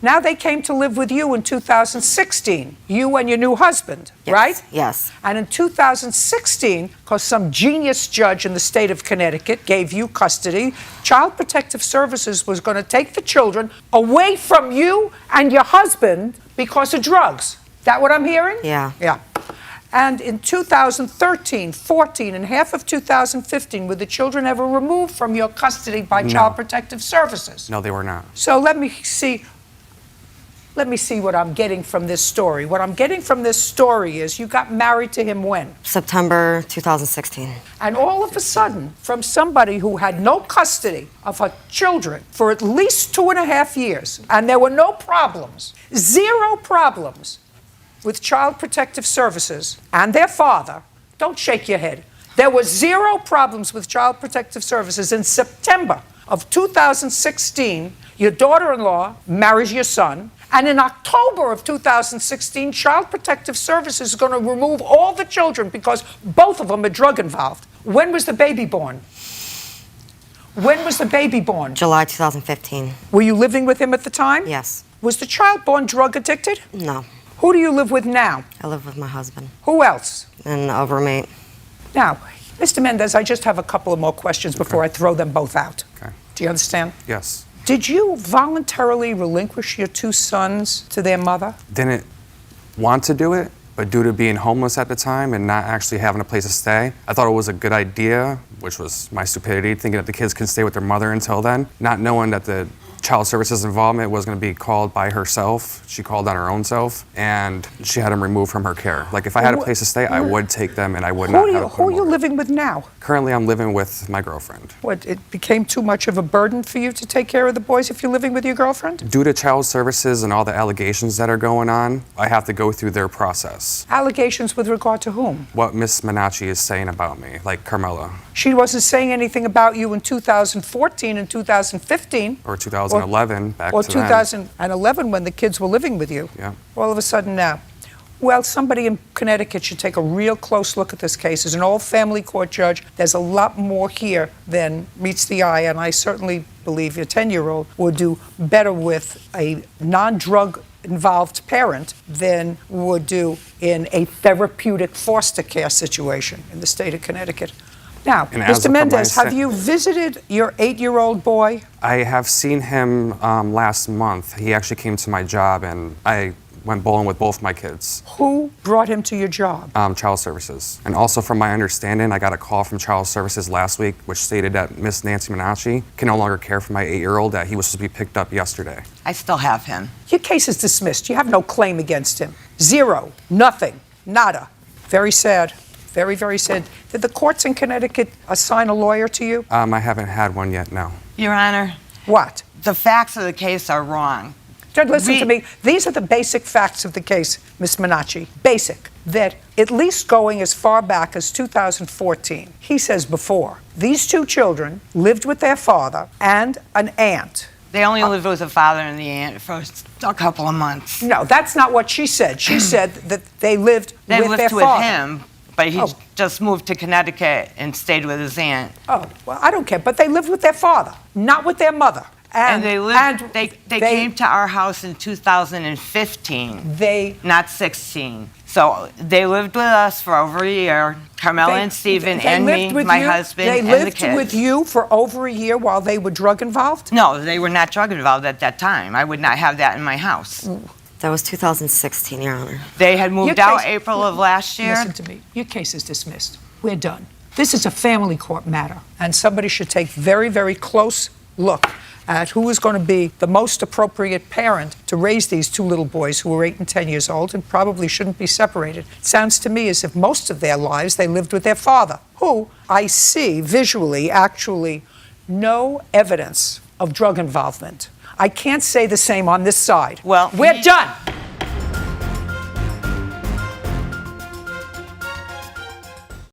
Now they came to live with you in 2016, you and your new husband, Yes. right? Yes. And in 2016, because some genius judge in the state of Connecticut gave you custody, Child Protective Services was going to take the children away from you and your husband because of drugs. That what I'm hearing? Yeah. Yeah. And in 2013, 14, and half of 2015, were the children ever removed from your custody by Child Protective Services? No, they were not. So let me see what I'm getting from this story. What I'm getting from this story is you got married to him when? September 2016. And all of a sudden, from somebody who had no custody of her children for at least 2.5 years, and there were no problems, 0 problems with Child Protective Services and their father, don't shake your head. There were 0 problems with Child Protective Services. In September of 2016, your daughter-in-law marries your son, and in October of 2016, Child Protective Services is going to remove all the children because both of them are drug involved. When was the baby born? When was the baby born? July 2015. Were you living with him at the time? Yes. Was the child born drug addicted? No. Who do you live with now? I live with my husband Who else? and a roommate. Now, Mr. Mendez, I just have a couple of more questions before I throw them both out. Okay. Do you understand? Yes. Did you voluntarily relinquish your 2 sons to their mother? Didn't want to do it, but due to being homeless at the time and not actually having a place to stay, I thought it was a good idea, which was my stupidity, thinking that the kids can stay with their mother until then, not knowing that the Child Services involvement was going to be called by herself. She called on her own self, and she had them removed from her care. Like, if I had a place to stay, I would take them, and I would not have to put Who are them you over. living with now? Currently, I'm living with my girlfriend. What, it became too much of a burden for you to take care of the boys if you're living with your girlfriend? Due to Child Services and all the allegations that are going on, I have to go through their process. Allegations with regard to whom? What Miss Minacci is saying about me, like Carmela. She wasn't saying anything about you in 2014 and 2015. Or 2011, back Or to then. 2011 when the kids were living with you. Yeah. All of a sudden now. Well, somebody in Connecticut should take a real close look at this case. As an old family court judge, there's a lot more here than meets the eye, and I certainly believe your 10-year-old would do better with a non-drug involved parent than would do in a therapeutic foster care situation in the state of Connecticut. Now, And as Mr. of my Mendez, have sen- you visited your 8-year-old boy? I have seen him last month. He actually came to my job, and I went bowling with both my kids. Who brought him to your job? Child Services. And also, from my understanding, I got a call from Child Services last week, which stated that Miss Nancy Minacci can no longer care for my 8-year-old, that he was supposed to be picked up yesterday. I still have him. Your case is dismissed. You have no claim against him. 0, nothing, nada. Very sad. Very, very sad. Did the courts in Connecticut assign a lawyer to you? I haven't had one yet, no. Your Honor, What? the facts of the case are wrong. Judge, listen to me. These are the basic facts of the case, Ms. Minacci. Basic. That at least going as far back as 2014, he says before, these 2 children lived with their father and an aunt. They only lived with the father and the aunt for a couple of months. No, that's not what she said. She said that they lived They with lived their with father. him, but he Oh. just moved to Connecticut and stayed with his aunt. Oh, well, I don't care. But they lived with their father, not with their mother. And they lived. They came to our house in 2015. Not 16. So they lived with us for over a year. Carmela and Stephen and me, my husband, and the kids. They lived with you for over a year while they were drug involved? No, they were not drug involved at that time. I would not have that in my house. That was 2016, Your Honor. They had moved out April of last year. Listen to me. Your case is dismissed. We're done. This is a family court matter, and somebody should take very, very close look at who is going to be the most appropriate parent to raise these 2 little boys who are 8 and 10 years old and probably shouldn't be separated. It sounds to me as if most of their lives they lived with their father, who I see visually actually no evidence of drug involvement. I can't say the same on this side. Well, we're done.